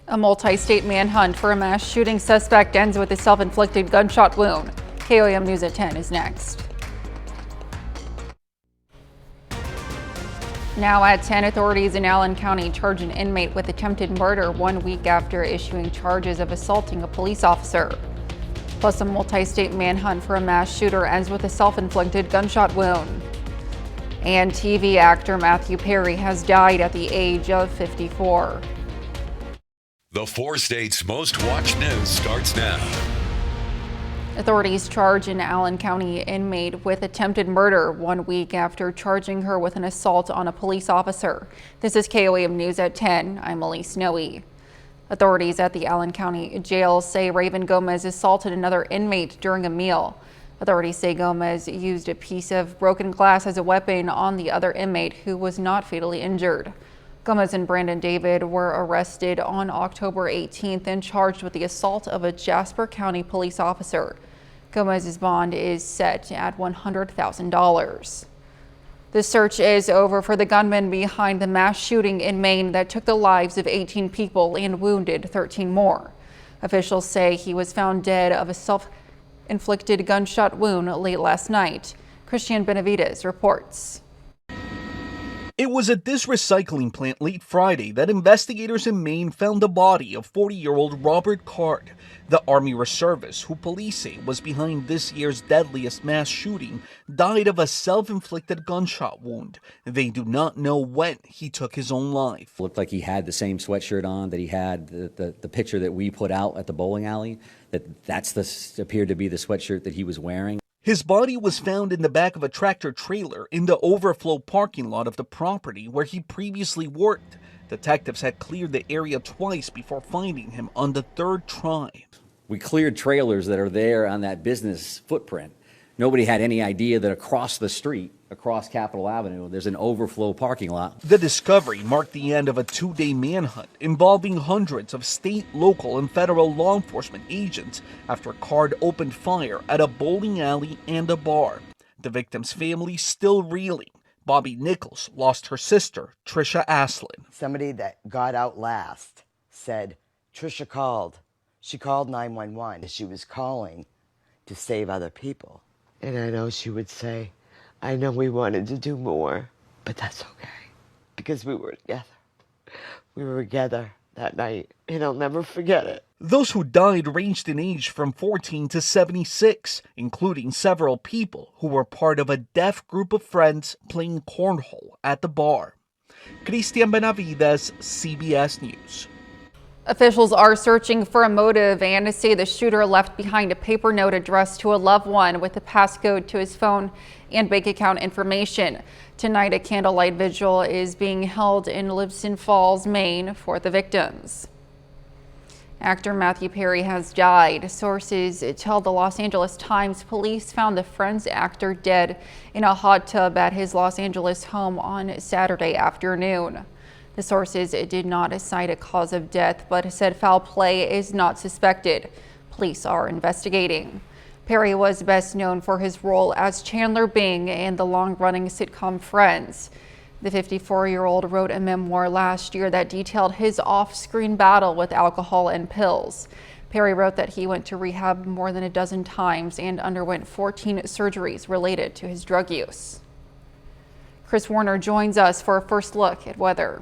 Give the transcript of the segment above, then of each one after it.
A multi-state manhunt for a mass shooting suspect ends with a self-inflicted gunshot wound. KOAM News at 10 is next. Now at 10, authorities in Allen County charge an inmate with attempted murder 1 week after issuing charges of assaulting a police officer. Plus, a multi-state manhunt for a mass shooter ends with a self-inflicted gunshot wound. And TV actor Matthew Perry has died at the age of 54. The 4 states' most watched news starts now. Authorities charge an Allen County inmate with attempted murder 1 week after charging her with an assault on a police officer. This is KOAM News at 10. I'm Elise Noe. Authorities at the Allen County Jail say Raven Gomez assaulted another inmate during a meal. Authorities say Gomez used a piece of broken glass as a weapon on the other inmate who was not fatally injured. Gomez and Brandon David were arrested on October 18th and charged with the assault of a Jasper County police officer. Gomez's bond is set at $100,000. The search is over for the gunman behind the mass shooting in Maine that took the lives of 18 people and wounded 13 more. Officials say he was found dead of a self-inflicted gunshot wound late last night. Christian Benavides reports. It was at this recycling plant late Friday that investigators in Maine found the body of 40-year-old Robert Card. The Army reservist, who police say was behind this year's deadliest mass shooting, died of a self-inflicted gunshot wound. They do not know when he took his own life. Looked like he had the same sweatshirt on that he had the picture that we put out at the bowling alley. That's appeared to be the sweatshirt that he was wearing. His body was found in the back of a tractor trailer in the overflow parking lot of the property where he previously worked. Detectives had cleared the area twice before finding him on the third try. We cleared trailers that are there on that business footprint. Nobody had any idea that across the street, across Capitol Avenue, there's an overflow parking lot. The discovery marked the end of a 2-day manhunt involving hundreds of state, local, and federal law enforcement agents after Card opened fire at a bowling alley and a bar. The victim's family still reeling. Bobby Nichols lost her sister, Trisha Aslin. Somebody that got out last said, Trisha called. She called 911. She was calling to save other people. And I know she would say, I know we wanted to do more, but that's okay. Because we were together. We were together that night, and I'll never forget it. Those who died ranged in age from 14 to 76, including several people who were part of a deaf group of friends playing cornhole at the bar. Christian Benavides, CBS News. Officials are searching for a motive and say the shooter left behind a paper note addressed to a loved one with a passcode to his phone and bank account information. Tonight, a candlelight vigil is being held in Libson Falls, Maine for the victims. Actor Matthew Perry has died. Sources tell the Los Angeles Times police found the Friends actor dead in a hot tub at his Los Angeles home on Saturday afternoon. The sources did not cite a cause of death, but said foul play is not suspected. Police are investigating. Perry was best known for his role as Chandler Bing in the long-running sitcom Friends. The 54-year-old wrote a memoir last year that detailed his off-screen battle with alcohol and pills. Perry wrote that he went to rehab more than a dozen times and underwent 14 surgeries related to his drug use. Chris Warner joins us for a first look at weather.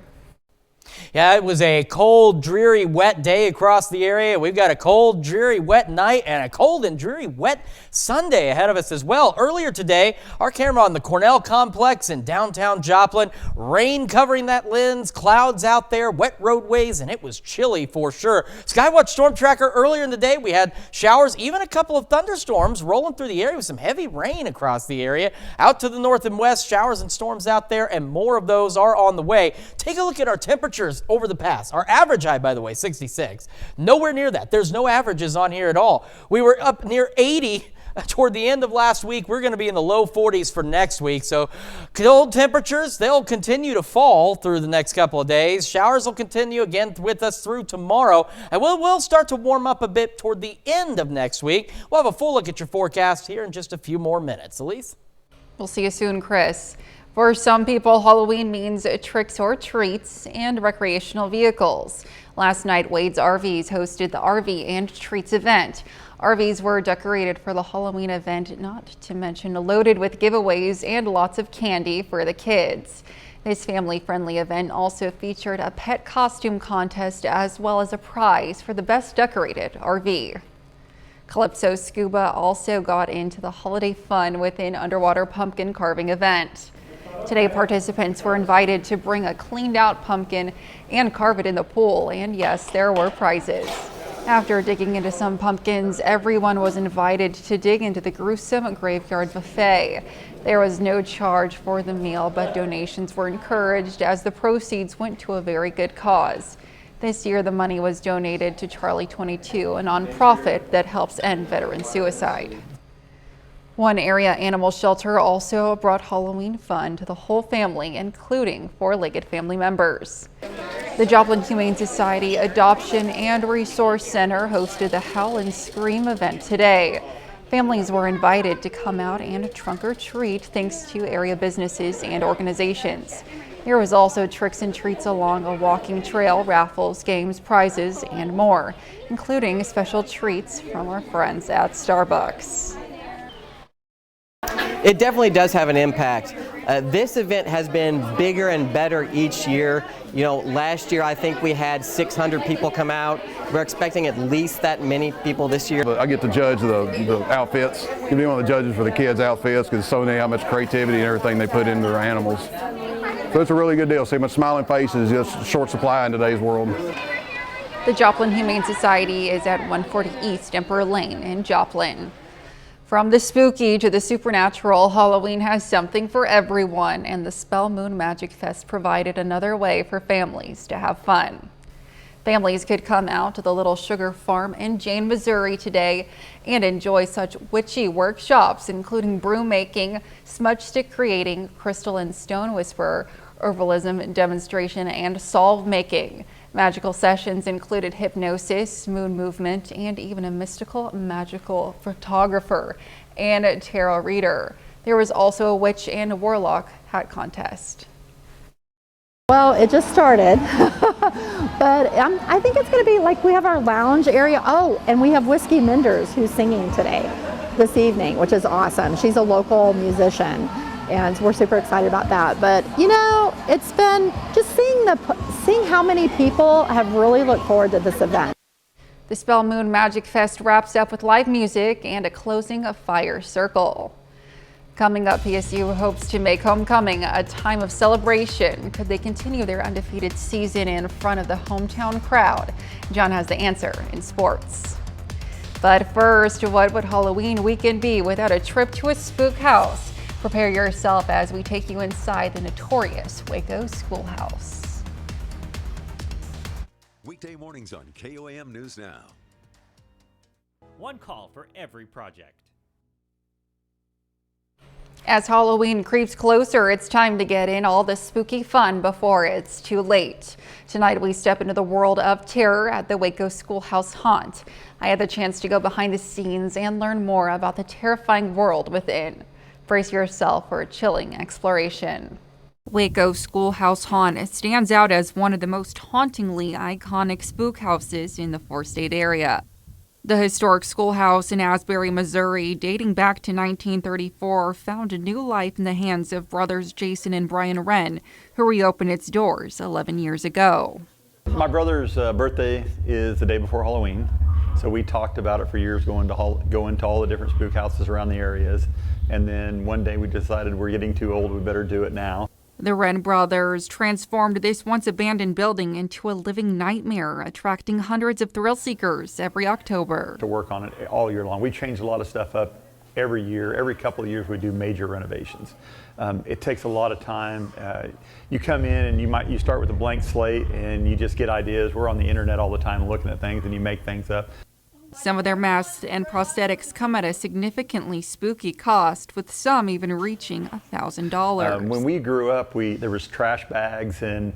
Yeah, it was a cold, dreary, wet day across the area. We've got a cold, dreary, wet night and a cold and dreary, wet Sunday ahead of us as well. Earlier today, our camera on the Cornell Complex in downtown Joplin, rain covering that lens, clouds out there, wet roadways, and it was chilly for sure. Skywatch Storm Tracker earlier in the day, we had showers, even a couple of thunderstorms rolling through the area with some heavy rain across the area. Out to the north and west, showers and storms out there, and more of those are on the way. Take a look at our temperatures over the pass. Our average high, by the way, 66. Nowhere near that. There's no averages on here at all. We were up near 80 toward the end of last week. We're going to be in the low 40s for next week. So cold temperatures, they'll continue to fall through the next couple of days. Showers will continue again with us through tomorrow. And we'll start to warm up a bit toward the end of next week. We'll have a full look at your forecast here in just a few more minutes. Elise? We'll see you soon, Chris. For some people, Halloween means tricks or treats and recreational vehicles. Last night, Wade's RVs hosted the RV and Treats event. RVs were decorated for the Halloween event, not to mention loaded with giveaways and lots of candy for the kids. This family-friendly event also featured a pet costume contest as well as a prize for the best decorated RV. Calypso Scuba also got into the holiday fun with an underwater pumpkin carving event. Today, participants were invited to bring a cleaned out pumpkin and carve it in the pool, and yes, there were prizes. After digging into some pumpkins, everyone was invited to dig into the gruesome graveyard buffet. There was no charge for the meal, but donations were encouraged as the proceeds went to a very good cause. This year, the money was donated to Charlie 22, a nonprofit that helps end veteran suicide. One area animal shelter also brought Halloween fun to the whole family, including four-legged family members. The Joplin Humane Society Adoption and Resource Center hosted the Howl and Scream event today. Families were invited to come out and trunk or treat thanks to area businesses and organizations. There was also tricks and treats along a walking trail, raffles, games, prizes, and more, including special treats from our friends at Starbucks. It definitely does have an impact. This event has been bigger and better each year. You know, last year I think we had 600 people come out. We're expecting at least that many people this year. I get to judge the outfits. Give me one of the judges for the kids' outfits because it's so neat how much creativity and everything they put into their animals. So it's a really good deal. See, my smiling face is just short supply in today's world. The Joplin Humane Society is at 140 East Emperor Lane in Joplin. From the spooky to the supernatural, Halloween has something for everyone, and the Spell Moon Magic Fest provided another way for families to have fun. Families could come out to the Little Sugar Farm in Jane, Missouri today and enjoy such witchy workshops, including broom making, smudge stick creating, crystal and stone whisperer, herbalism demonstration, and solve making. Magical sessions included hypnosis, moon movement, and even a mystical magical photographer and a tarot reader. There was also a witch and a warlock hat contest. Well, it just started, but I think it's going to be like we have our lounge area. Oh, and we have Whiskey Menders who's singing this evening, which is awesome. She's a local musician, and we're super excited about that. But you know, it's been just seeing how many people have really looked forward to this event. The Spell Moon Magic Fest wraps up with live music and a closing of fire circle. Coming up, PSU hopes to make homecoming a time of celebration. Could they continue their undefeated season in front of the hometown crowd? John has the answer in sports. But first, what would Halloween weekend be without a trip to a spook house? Prepare yourself as we take you inside the notorious Waco Schoolhouse. Weekday mornings on KOAM News Now. One call for every project. As Halloween creeps closer, it's time to get in all the spooky fun before it's too late. Tonight, we step into the world of terror at the Waco Schoolhouse Haunt. I had the chance to go behind the scenes and learn more about the terrifying world within. Brace yourself for a chilling exploration. Waco Schoolhouse Haunt stands out as one of the most hauntingly iconic spook houses in the four-state area. The historic schoolhouse in Asbury, Missouri, dating back to 1934, found a new life in the hands of brothers Jason and Brian Wren, who reopened its doors 11 years ago. My brother's birthday is the day before Halloween, so we talked about it for years, going to all the different spook houses around the areas, and then one day we decided we're getting too old, we better do it now. The Wren brothers transformed this once abandoned building into a living nightmare, attracting hundreds of thrill seekers every October. To work on it all year long. We change a lot of stuff up every year. Every couple of years we do major renovations. It takes a lot of time. You come in and you start with a blank slate and you just get ideas. We're on the internet all the time looking at things, and you make things up. Some of their masks and prosthetics come at a significantly spooky cost, with some even reaching $1,000. When we grew up, there was trash bags and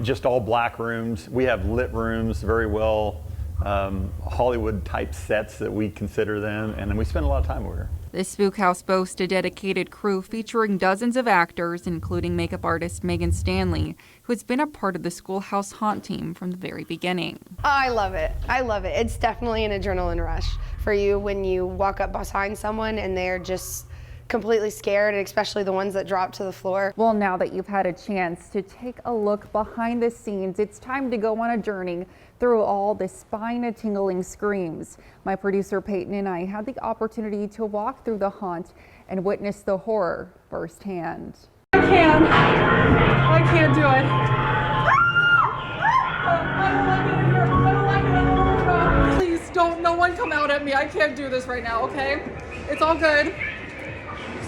just all black rooms. We have lit rooms, very well Hollywood type sets that we consider them, and then we spend a lot of time over here. The Spook House boasts a dedicated crew featuring dozens of actors, including makeup artist Megan Stanley, who has been a part of the Schoolhouse Haunt team from the very beginning. I love it. I love it. It's definitely an adrenaline rush for you when you walk up behind someone and they're just completely scared, especially the ones that drop to the floor. Well, now that you've had a chance to take a look behind the scenes, it's time to go on a journey through all the spine-tingling screams. My producer Peyton and I had the opportunity to walk through the haunt and witness the horror firsthand. I can't do it. Please don't, no one come out at me. I can't do this right now, okay? It's all good.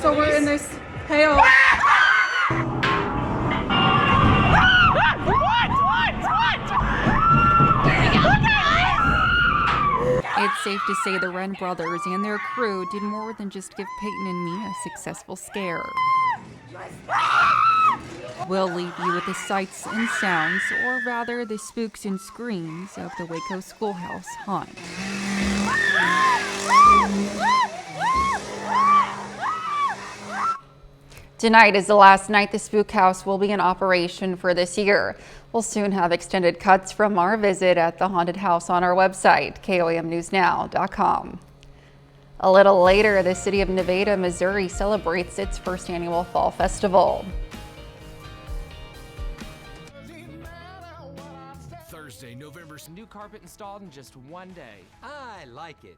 So we're in this hail. It's safe to say the Wren brothers and their crew did more than just give Peyton and me a successful scare. We'll leave you with the sights and sounds, or rather the spooks and screams of the Waco Schoolhouse Haunt. Tonight is the last night the Spook House will be in operation for this year. We'll soon have extended cuts from our visit at the haunted house on our website, KOAMnewsnow.com. A little later, the city of Nevada, Missouri celebrates its first annual Fall Festival. Thursday, November. New carpet installed in just one day. I like it.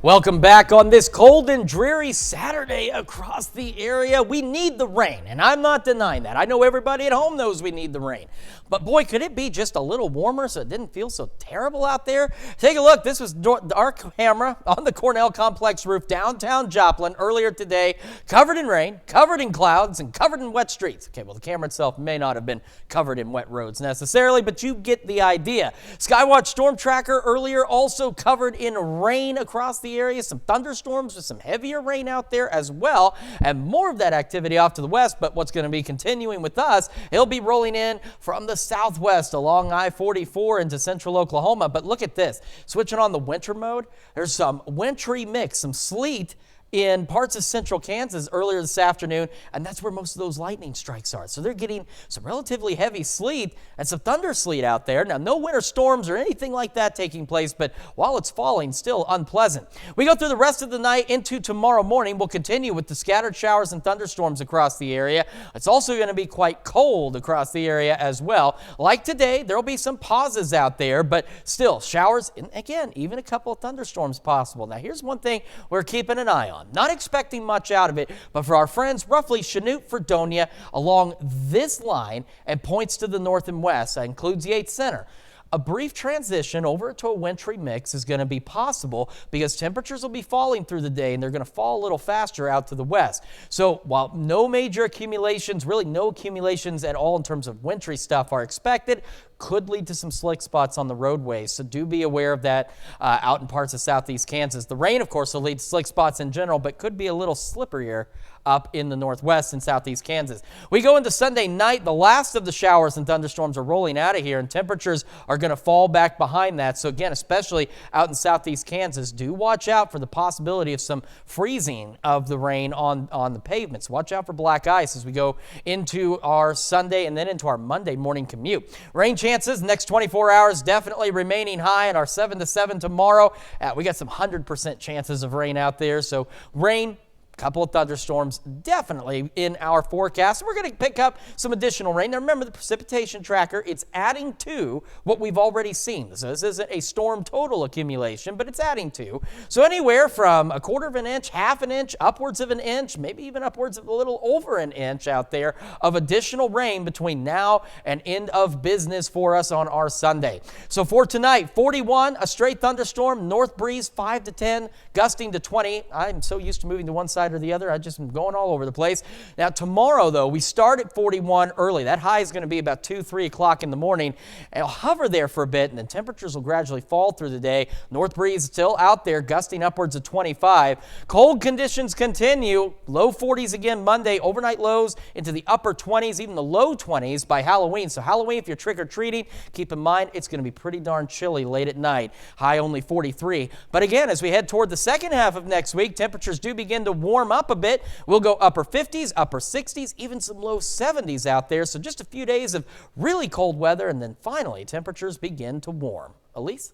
Welcome back on this cold and dreary Saturday across the area. We need the rain, and I'm not denying that. I know everybody at home knows we need the rain. But boy, could it be just a little warmer so it didn't feel so terrible out there? Take a look. This was our camera on the Cornell Complex roof downtown Joplin earlier today, covered in rain, covered in clouds, and covered in wet streets. Okay, well, the camera itself may not have been covered in wet roads necessarily, but you get the idea. Skywatch Storm Tracker earlier also covered in rain across the area, some thunderstorms with some heavier rain out there as well, and more of that activity off to the west. But what's going to be continuing with us, it'll be rolling in from the southwest along I-44 into central Oklahoma. But look at this, switching on the winter mode, there's some wintry mix, some sleet in parts of central Kansas earlier this afternoon, and that's where most of those lightning strikes are. So they're getting some relatively heavy sleet and some thunder sleet out there. Now, no winter storms or anything like that taking place, but while it's falling, still unpleasant. We go through the rest of the night into tomorrow morning. We'll continue with the scattered showers and thunderstorms across the area. It's also going to be quite cold across the area as well. Like today, there'll be some pauses out there, but still showers, and again, even a couple of thunderstorms possible. Now, here's one thing we're keeping an eye on. Not expecting much out of it, but for our friends roughly Chanute, Fredonia, along this line and points to the north and west, that includes Yates Center. A brief transition over to a wintry mix is going to be possible because temperatures will be falling through the day and they're going to fall a little faster out to the west. So while no major accumulations, really no accumulations at all in terms of wintry stuff are expected, could lead to some slick spots on the roadways. So do be aware of that out in parts of southeast Kansas. The rain, of course, will lead to slick spots in general, but could be a little slipperier up in the northwest and southeast Kansas. We go into Sunday night. The last of the showers and thunderstorms are rolling out of here, and temperatures are going to fall back behind that. So again, especially out in southeast Kansas, do watch out for the possibility of some freezing of the rain on the pavements. Watch out for black ice as we go into our Sunday and then into our Monday morning commute. Rain chances next 24 hours definitely remaining high in our 7 to 7 tomorrow. We got some 100% chances of rain out there. So rain, couple of thunderstorms definitely in our forecast. We're going to pick up some additional rain. Now remember, the precipitation tracker, it's adding to what we've already seen. So this isn't a storm total accumulation, but it's adding to. So anywhere from 1/4 of an inch, 1/2 an inch, upwards of an inch, maybe even upwards of a little over an inch out there of additional rain between now and end of business for us on our Sunday. So for tonight, 41, a straight thunderstorm, north breeze 5 to 10, gusting to 20. I'm so used to moving to one side side or the other. I just am going all over the place. Now tomorrow, though, we start at 41 early. That high is going to be about 2-3 o'clock in the morning. It'll hover there for a bit, and then temperatures will gradually fall through the day. North breeze still out there, gusting upwards of 25. Cold conditions continue. Low 40s again Monday. Overnight lows into the upper 20s, even the low 20s by Halloween. So Halloween, if you're trick-or-treating, keep in mind it's going to be pretty darn chilly late at night. High only 43. But again, as we head toward the second half of next week, temperatures do begin to warm up a bit. We'll go upper 50s, upper 60s, even some low 70s out there. So just a few days of really cold weather, and then finally temperatures begin to warm. Elise?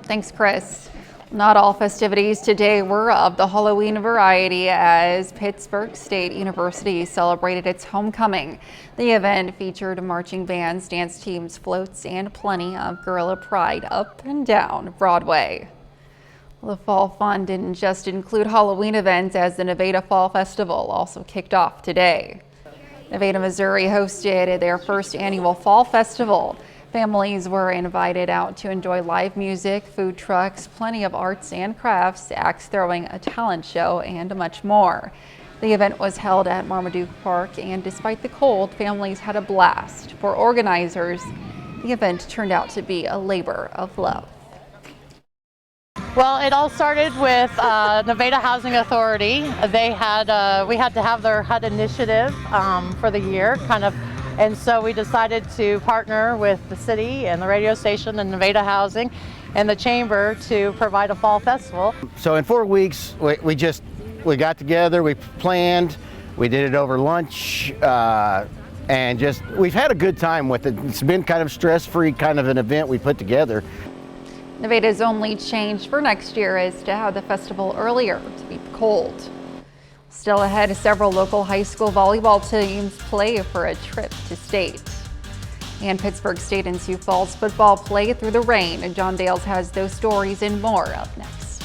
Thanks, Chris. Not all festivities today were of the Halloween variety as Pittsburg State University celebrated its homecoming. The event featured marching bands, dance teams, floats, and plenty of guerrilla pride up and down Broadway. The Fall Fun didn't just include Halloween events, as the Nevada Fall Festival also kicked off today. Nevada, Missouri hosted their first annual Fall Festival. Families were invited out to enjoy live music, food trucks, plenty of arts and crafts, axe throwing, a talent show, and much more. The event was held at Marmaduke Park, and despite the cold, families had a blast. For organizers, the event turned out to be a labor of love. Well, it all started with Nevada Housing Authority. We had to have their HUD initiative for the year, and so we decided to partner with the city and the radio station and Nevada Housing and the Chamber to provide a fall festival. So in 4 weeks, we got together, we planned, we did it over lunch, and we've had a good time with it. It's been kind of stress-free kind of an event we put together. Nevada's only change for next year is to have the festival earlier to be cold. Still ahead, several local high school volleyball teams play for a trip to state. And Pittsburg State and Sioux Falls football play through the rain. John Dales has those stories and more up next.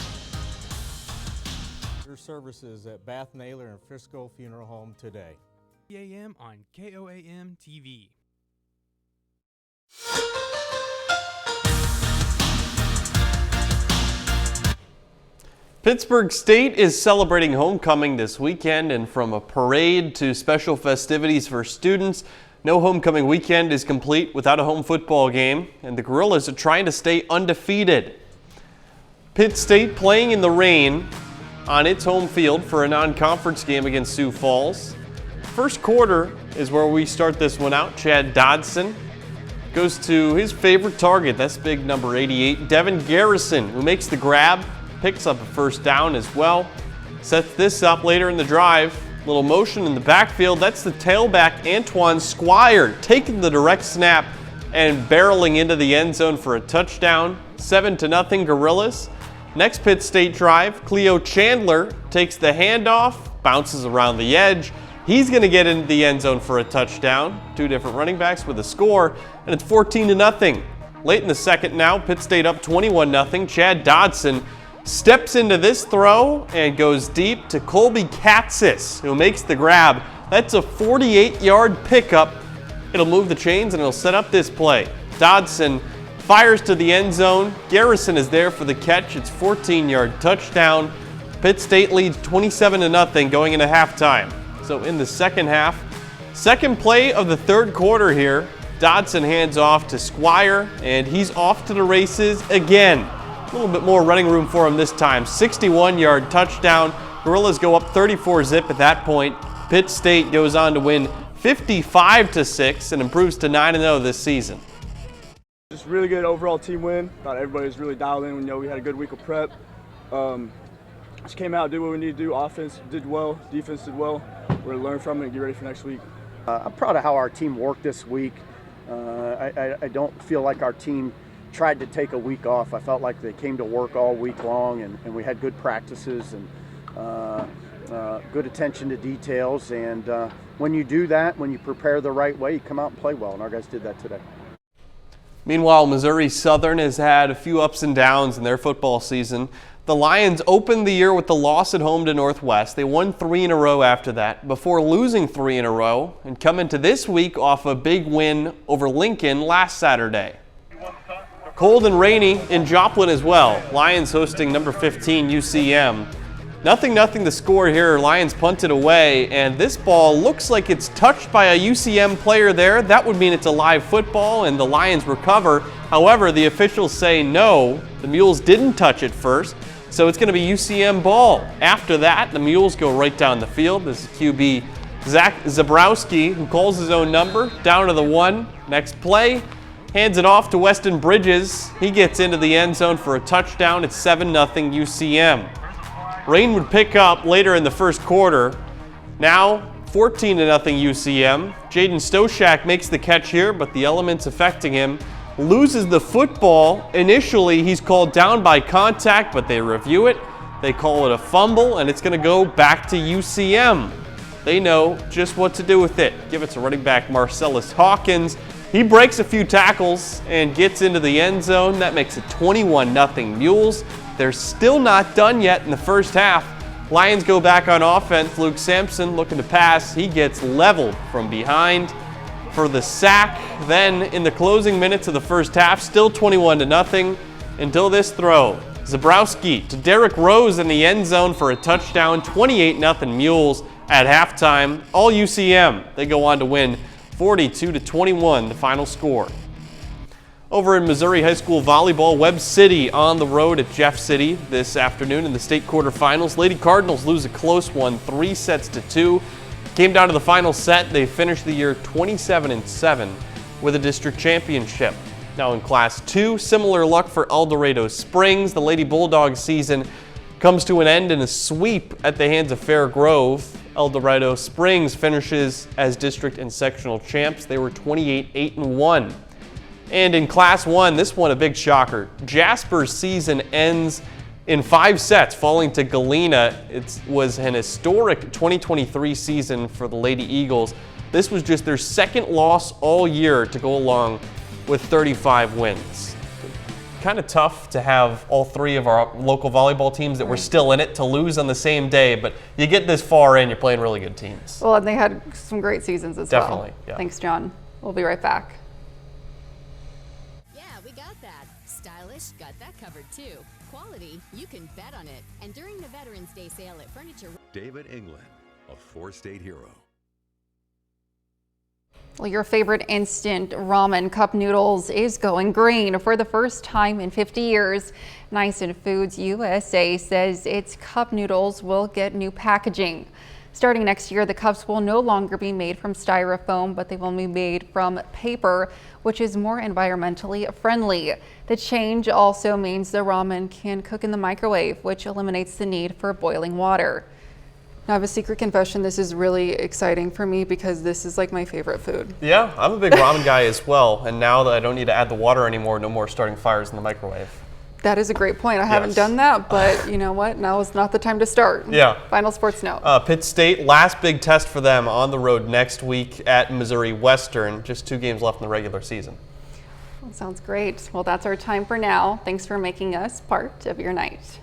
Your services at Bath Naylor and Frisco Funeral Home today. AM on KOAM TV. Pittsburg State is celebrating homecoming this weekend, and from a parade to special festivities for students, no homecoming weekend is complete without a home football game, and the Gorillas are trying to stay undefeated. Pitt State playing in the rain on its home field for a non-conference game against Sioux Falls. First quarter is where we start this one out. Chad Dodson goes to his favorite target, that's big number 88, Devin Garrison, who makes the grab, picks up a first down as well. Sets this up later in the drive. Little motion in the backfield. That's the tailback, Antoine Squire, taking the direct snap and barreling into the end zone for a touchdown. 7-0 Gorillas. Next Pitt State drive, Cleo Chandler takes the handoff, bounces around the edge. He's going to get into the end zone for a touchdown. Two different running backs with a score, and it's 14-0. Late in the second now, Pitt State up 21-0. Chad Dodson steps into this throw and goes deep to Colby Katzis, who makes the grab. That's a 48-yard pickup. It'll move the chains and it'll set up this play. Dodson fires to the end zone. Garrison is there for the catch. It's 14-yard touchdown. Pitt State leads 27-0 going into halftime. So in the second half, second play of the third quarter here, Dodson hands off to Squire, and he's off to the races again. A little bit more running room for him this time. 61-yard touchdown. Gorillas go up 34-zip at that point. Pitt State goes on to win 55-6 and improves to 9-0 this season. Just really good overall team win. Thought everybody was really dialed in. We had a good week of prep. Just came out, did what we need to do. Offense did well, defense did well. We're gonna learn from it and get ready for next week. I'm proud of how our team worked this week. I don't feel like our team tried to take a week off. I felt like they came to work all week long, and we had good practices and good attention to details. And when you do that, when you prepare the right way, you come out and play well, and our guys did that today. Meanwhile, Missouri Southern has had a few ups and downs in their football season. The Lions opened the year with the loss at home to Northwest. They won 3 in a row after that, before losing 3 in a row, and come into this week off a big win over Lincoln last Saturday. Cold and rainy in Joplin as well. Lions hosting number 15 UCM. 0-0 the score here. Lions punt it away, and this ball looks like it's touched by a UCM player there. That would mean it's a live football, and the Lions recover. However, the officials say no, the Mules didn't touch it first, so it's going to be UCM ball. After that, the Mules go right down the field. This is QB Zach Zabrowski, who calls his own number, down to the 1. Next play, hands it off to Weston Bridges. He gets into the end zone for a touchdown. It's 7-0 UCM. Rain would pick up later in the first quarter. Now 14-0 UCM. Jaden Stoshak makes the catch here, but the elements affecting him loses the football. Initially, he's called down by contact, but they review it. They call it a fumble, and it's going to go back to UCM. They know just what to do with it. Give it to running back Marcellus Hawkins. He breaks a few tackles and gets into the end zone. That makes it 21-0 Mules. They're still not done yet in the first half. Lions go back on offense. Luke Sampson looking to pass. He gets leveled from behind for the sack. Then in the closing minutes of the first half, still 21-0 until this throw. Zabrowski to Derek Rose in the end zone for a touchdown. 28-0 Mules at halftime. All UCM. They go on to win 42-21, the final score. Over in Missouri High School volleyball, Webb City on the road at Jeff City this afternoon in the state quarterfinals. Lady Cardinals lose a close one, 3-2. Came down to the final set. They finished the year 27-7 with a district championship. Now in Class 2, similar luck for El Dorado Springs. The Lady Bulldogs season comes to an end in a sweep at the hands of Fair Grove. El Dorado Springs finishes as district and sectional champs. They were 28-8-1. And in Class 1, this one a big shocker. Jasper's season ends in 5 sets, falling to Galena. It was an historic 2023 season for the Lady Eagles. This was just their second loss all year to go along with 35 wins. Kind of tough to have all 3 of our local volleyball teams that were still in it to lose on the same day, but you get this far in, you're playing really good teams. Well, and they had some great seasons as well. Definitely, yeah. Thanks, John. We'll be right back. Stylish, got that covered too. Quality, you can bet on it. And during the Veterans Day sale at Furniture... David England, a 4-state hero. Well, your favorite instant ramen cup noodles is going green for the first time in 50 years. Nice and Foods USA says its cup noodles will get new packaging. Starting next year, the cups will no longer be made from styrofoam, but they will be made from paper, which is more environmentally friendly. The change also means the ramen can cook in the microwave, which eliminates the need for boiling water. Now, I have a secret confession. This is really exciting for me because this is like my favorite food. Yeah, I'm a big ramen guy as well, and now that I don't need to add the water anymore, no more starting fires in the microwave. That is a great point. I haven't done that, but you know what? Now is not the time to start. Yeah. Final sports note. Pitt State, last big test for them on the road next week at Missouri Western. Just 2 games left in the regular season. Well, sounds great. Well, that's our time for now. Thanks for making us part of your night.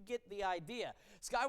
Get the idea. Sky